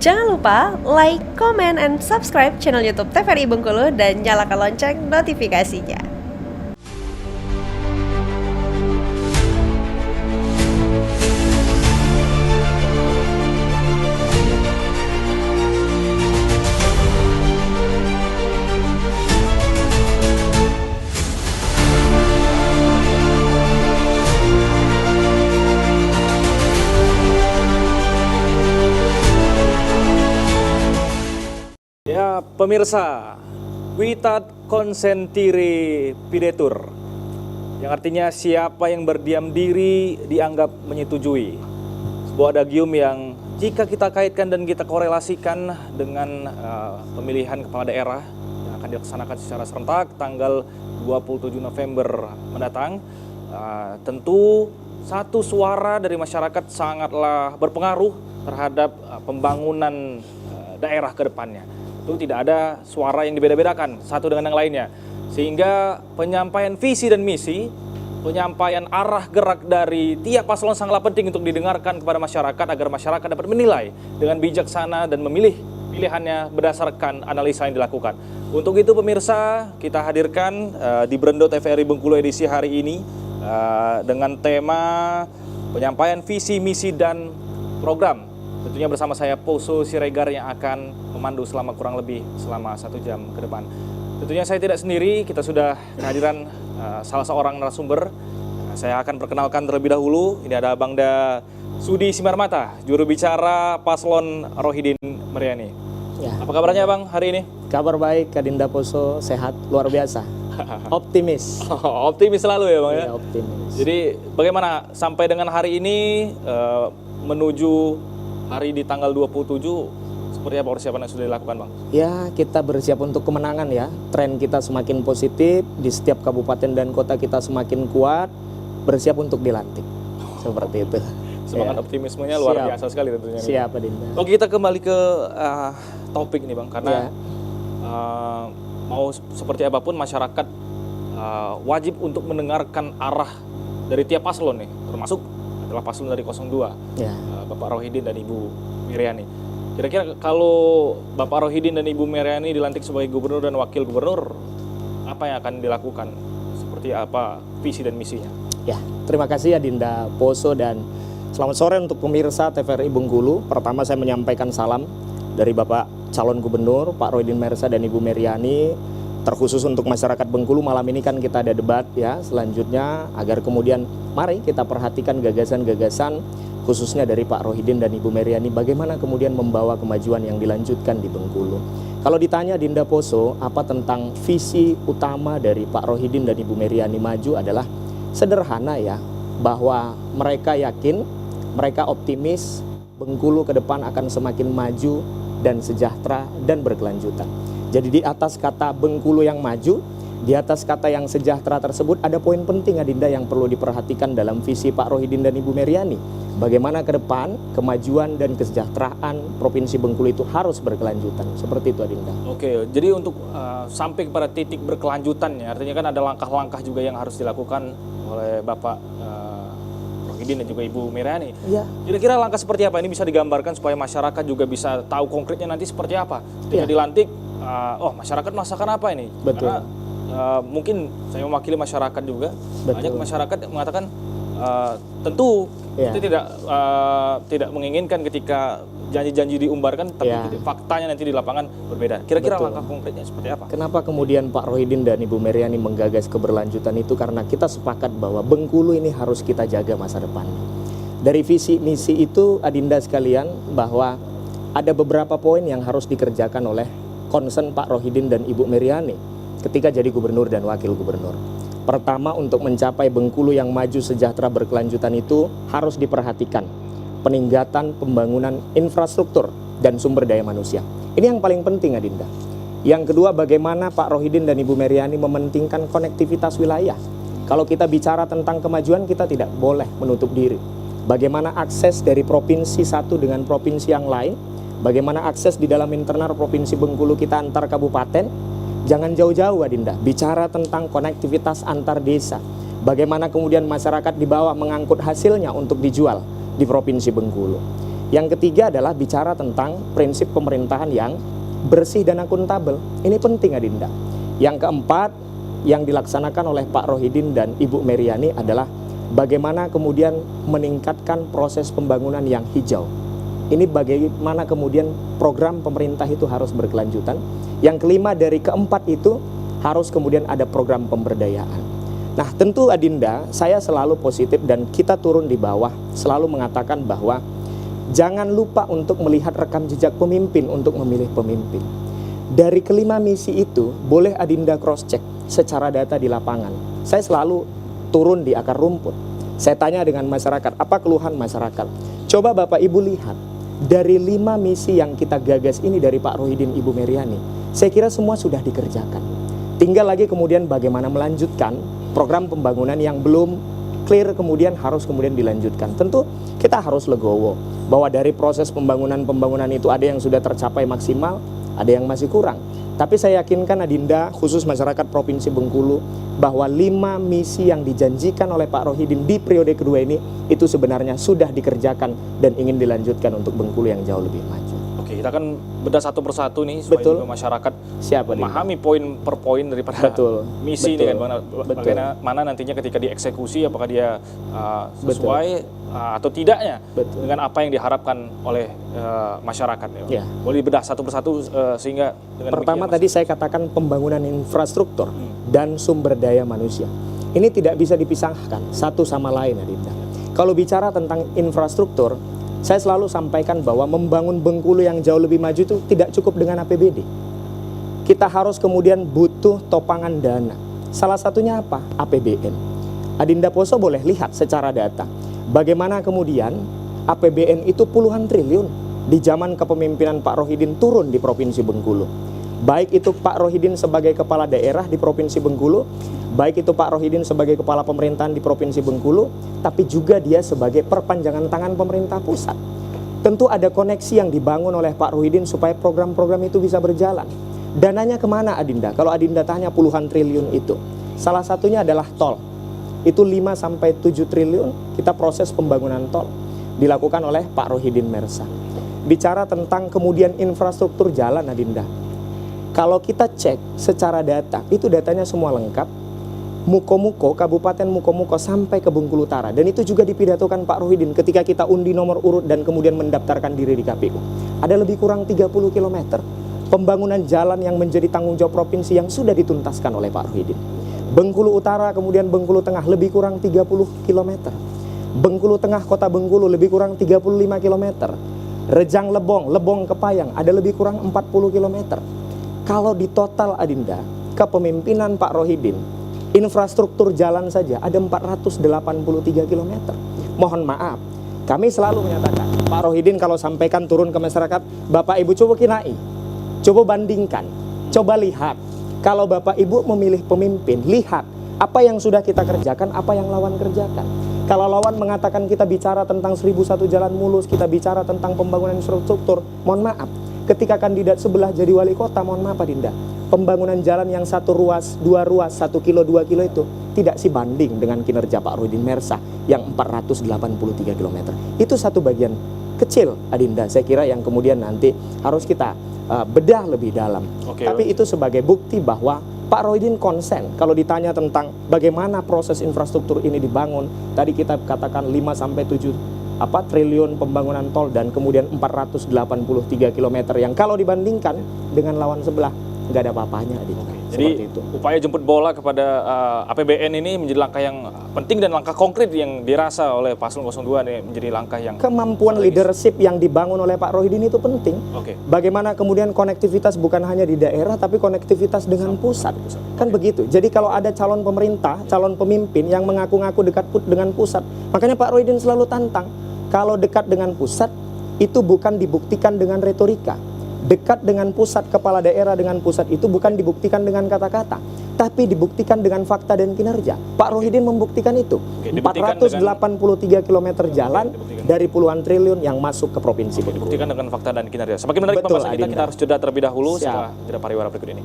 Jangan lupa like, comment, and subscribe channel YouTube TVRI Bengkulu dan nyalakan lonceng notifikasinya. Ya, pemirsa, quitat consentire videtur, yang artinya siapa yang berdiam diri dianggap menyetujui. Sebuah adagium yang jika kita kaitkan dan kita korelasikan dengan pemilihan kepala daerah yang akan dilaksanakan secara serentak tanggal 27 November mendatang, tentu satu suara dari masyarakat sangatlah berpengaruh terhadap pembangunan daerah ke depannya. Itu tidak ada suara yang dibeda-bedakan satu dengan yang lainnya, sehingga penyampaian visi dan misi, penyampaian arah gerak dari tiap paslon sangatlah penting untuk didengarkan kepada masyarakat agar masyarakat dapat menilai dengan bijaksana dan memilih pilihannya berdasarkan analisa yang dilakukan. Untuk itu pemirsa, kita hadirkan di Brendo TVRI Bengkulu edisi hari ini dengan tema penyampaian visi, misi, dan program. Tentunya bersama saya Poso Siregar yang akan memandu selama kurang lebih selama 1 jam ke depan. Tentunya saya tidak sendiri, kita sudah kehadiran salah seorang narasumber. Saya akan perkenalkan terlebih dahulu. Ini ada Bangda Sudi Simarmata, juru bicara Paslon Rohidin Meriani. Ya. Apa kabarnya Bang hari ini? Kabar baik, Kadinda Poso, sehat, luar biasa. Optimis. Optimis selalu ya Bang ya? Ya, optimis. Jadi bagaimana sampai dengan hari ini menuju hari di tanggal 27, seperti apa persiapan yang sudah dilakukan Bang? Ya, kita bersiap untuk kemenangan ya. Tren kita semakin positif, di setiap kabupaten dan kota kita semakin kuat, bersiap untuk dilantik. Seperti itu. Semangat ya. Optimismenya luar biasa sekali tentunya. Siap, Dinda. Oke, kita kembali ke topik nih Bang, karena mau seperti apapun masyarakat wajib untuk mendengarkan arah dari tiap paslon nih, termasuk adalah paslon dari 02, ya. Bapak Rohidin dan Ibu Meriani. Kira-kira kalau Bapak Rohidin dan Ibu Meriani dilantik sebagai gubernur dan wakil gubernur, apa yang akan dilakukan? Seperti apa visi dan misinya? Ya, terima kasih ya Dinda Poso dan selamat sore untuk pemirsa TVRI Bengkulu. Pertama saya menyampaikan salam dari Bapak calon gubernur Pak Rohidin Mersa dan Ibu Meriani. Terkhusus untuk masyarakat Bengkulu, malam ini kan kita ada debat ya selanjutnya, agar kemudian mari kita perhatikan gagasan-gagasan khususnya dari Pak Rohidin dan Ibu Meriani, bagaimana kemudian membawa kemajuan yang dilanjutkan di Bengkulu. Kalau ditanya Dinda Poso, apa tentang visi utama dari Pak Rohidin dan Ibu Meriani maju, adalah sederhana ya, bahwa mereka yakin, mereka optimis Bengkulu ke depan akan semakin maju dan sejahtera dan berkelanjutan. Jadi di atas kata Bengkulu yang maju, di atas kata yang sejahtera tersebut ada poin penting Adinda yang perlu diperhatikan dalam visi Pak Rohidin dan Ibu Meriani. Bagaimana ke depan kemajuan dan kesejahteraan Provinsi Bengkulu itu harus berkelanjutan. Seperti itu Adinda. Oke, jadi untuk sampai kepada titik berkelanjutannya, artinya kan ada langkah-langkah juga yang harus dilakukan oleh Bapak Rohidin dan juga Ibu Meriani. Ya. Kira-kira langkah seperti apa ini bisa digambarkan supaya masyarakat juga bisa tahu konkretnya nanti seperti apa? Ketika dilantik, masyarakat merasakan apa ini? Betul. Karena mungkin saya mewakili masyarakat juga. Betul. Banyak masyarakat yang mengatakan tentu itu tidak menginginkan ketika janji-janji diumbarkan, tapi faktanya nanti di lapangan berbeda. Kira-kira langkah konkretnya seperti apa? Kenapa kemudian Pak Rohidin dan Ibu Meriani menggagas keberlanjutan itu? Karena kita sepakat bahwa Bengkulu ini harus kita jaga masa depan. Dari visi misi itu Adinda sekalian, bahwa ada beberapa poin yang harus dikerjakan oleh concern Pak Rohidin dan Ibu Meriani ketika jadi gubernur dan wakil gubernur. Pertama, untuk mencapai Bengkulu yang maju sejahtera berkelanjutan itu harus diperhatikan peningkatan pembangunan infrastruktur dan sumber daya manusia. Ini yang paling penting Adinda. Yang kedua, bagaimana Pak Rohidin dan Ibu Meriani mementingkan konektivitas wilayah. Kalau kita bicara tentang kemajuan, kita tidak boleh menutup diri. Bagaimana akses dari provinsi satu dengan provinsi yang lain, bagaimana akses di dalam internal Provinsi Bengkulu kita antar kabupaten. Jangan jauh-jauh Adinda, bicara tentang konektivitas antar desa. Bagaimana kemudian masyarakat dibawa mengangkut hasilnya untuk dijual di Provinsi Bengkulu. Yang ketiga adalah bicara tentang prinsip pemerintahan yang bersih dan akuntabel. Ini penting Adinda. Yang keempat yang dilaksanakan oleh Pak Rohidin dan Ibu Meriani adalah bagaimana kemudian meningkatkan proses pembangunan yang hijau. Ini bagaimana kemudian program pemerintah itu harus berkelanjutan. Yang kelima dari keempat itu harus kemudian ada program pemberdayaan. Nah tentu Adinda, saya selalu positif dan kita turun di bawah selalu mengatakan bahwa jangan lupa untuk melihat rekam jejak pemimpin untuk memilih pemimpin. Dari kelima misi itu, boleh Adinda cross-check secara data di lapangan. Saya selalu turun di akar rumput. Saya tanya dengan masyarakat, apa keluhan masyarakat? Coba Bapak Ibu lihat, dari 5 misi yang kita gagas ini dari Pak Rohidin Ibu Meriani, saya kira semua sudah dikerjakan. Tinggal lagi kemudian bagaimana melanjutkan program pembangunan yang belum clear kemudian harus kemudian dilanjutkan. Tentu kita harus legowo bahwa dari proses pembangunan itu ada yang sudah tercapai maksimal, ada yang masih kurang. Tapi saya yakinkan Adinda, khusus masyarakat Provinsi Bengkulu, bahwa 5 misi yang dijanjikan oleh Pak Rohidin di periode kedua ini itu sebenarnya sudah dikerjakan dan ingin dilanjutkan untuk Bengkulu yang jauh lebih maju. Oke, kita akan bedah satu persatu nih supaya juga masyarakat memahami poin per poin daripada misi ini kan, bagaimana nantinya ketika dieksekusi apakah dia sesuai atau tidaknya dengan apa yang diharapkan oleh masyarakat. Ya. Boleh dibedah satu persatu sehingga dengan pertama tadi saya katakan pembangunan infrastruktur dan sumber daya manusia. Ini tidak bisa dipisahkan satu sama lain Adinda. Kalau bicara tentang infrastruktur, saya selalu sampaikan bahwa membangun Bengkulu yang jauh lebih maju itu tidak cukup dengan APBD. Kita harus kemudian butuh topangan dana. Salah satunya apa? APBN. Adinda Poso boleh lihat secara data. Bagaimana kemudian APBN itu puluhan triliun di zaman kepemimpinan Pak Rohidin turun di Provinsi Bengkulu. Baik itu Pak Rohidin sebagai kepala daerah di Provinsi Bengkulu, baik itu Pak Rohidin sebagai kepala pemerintahan di Provinsi Bengkulu, tapi juga dia sebagai perpanjangan tangan pemerintah pusat. Tentu ada koneksi yang dibangun oleh Pak Rohidin supaya program-program itu bisa berjalan. Dananya kemana Adinda? Kalau Adinda tanya puluhan triliun itu, salah satunya adalah tol. Itu 5-7 triliun kita proses pembangunan tol dilakukan oleh Pak Rohidin Mersa. Bicara tentang kemudian infrastruktur jalan Adinda, kalau kita cek secara data, itu datanya semua lengkap. Muko-muko, Kabupaten Muko-muko sampai ke Bengkulu Utara. Dan itu juga dipidatokan Pak Rohidin ketika kita undi nomor urut dan kemudian mendaftarkan diri di KPU. Ada lebih kurang 30 km pembangunan jalan yang menjadi tanggung jawab provinsi yang sudah dituntaskan oleh Pak Rohidin. Bengkulu Utara kemudian Bengkulu Tengah lebih kurang 30 km. Bengkulu Tengah Kota Bengkulu lebih kurang 35 km. Rejang Lebong, Lebong Kepayang ada lebih kurang 40 km. Kalau di total Adinda, kepemimpinan Pak Rohidin, infrastruktur jalan saja ada 483 km. Mohon maaf, kami selalu menyatakan, Pak Rohidin kalau sampaikan turun ke masyarakat, Bapak Ibu coba kinai, coba bandingkan, coba lihat. Kalau Bapak Ibu memilih pemimpin, lihat apa yang sudah kita kerjakan, apa yang lawan kerjakan. Kalau lawan mengatakan kita bicara tentang 1001 jalan mulus, kita bicara tentang pembangunan infrastruktur, mohon maaf. Ketika kandidat sebelah jadi wali kota, mohon maaf Adinda, pembangunan jalan yang 1 ruas, 2 ruas, 1 kilo, 2 kilo itu tidak sebanding dengan kinerja Pak Rohidin Mersa yang 483 km. Itu satu bagian kecil Adinda, saya kira yang kemudian nanti harus kita bedah lebih dalam. Tapi itu sebagai bukti bahwa Pak Rohidin konsen. Kalau ditanya tentang bagaimana proses infrastruktur ini dibangun, tadi kita katakan 5-7 triliun pembangunan tol dan kemudian 483 km yang kalau dibandingkan dengan lawan sebelah nggak ada apa-apanya. Jadi itu. Upaya jemput bola kepada APBN ini menjadi langkah yang penting dan langkah konkret yang dirasa oleh Paslon 02 nih, menjadi langkah yang kemampuan leadership yang dibangun oleh Pak Rohidin itu penting. Bagaimana kemudian konektivitas bukan hanya di daerah tapi konektivitas dengan pusat. Kan begitu. Jadi kalau ada calon pemerintah, calon pemimpin yang mengaku-ngaku dekat dengan pusat, makanya Pak Rohidin selalu tantang. Kalau dekat dengan pusat, itu bukan dibuktikan dengan retorika. Dekat dengan pusat, kepala daerah dengan pusat itu bukan dibuktikan dengan kata-kata, tapi dibuktikan dengan fakta dan kinerja. Pak Rohidin membuktikan itu. 483 km jalan dari puluhan triliun yang masuk ke Provinsi Bengkulu. Dibuktikan dengan fakta dan kinerja. Semakin menarik pembahasan kita harus jeda terlebih dahulu setelah jeda pariwara berikut ini.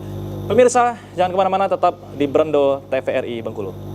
Pemirsa, jangan kemana-mana, tetap di Brendo TVRI Bengkulu.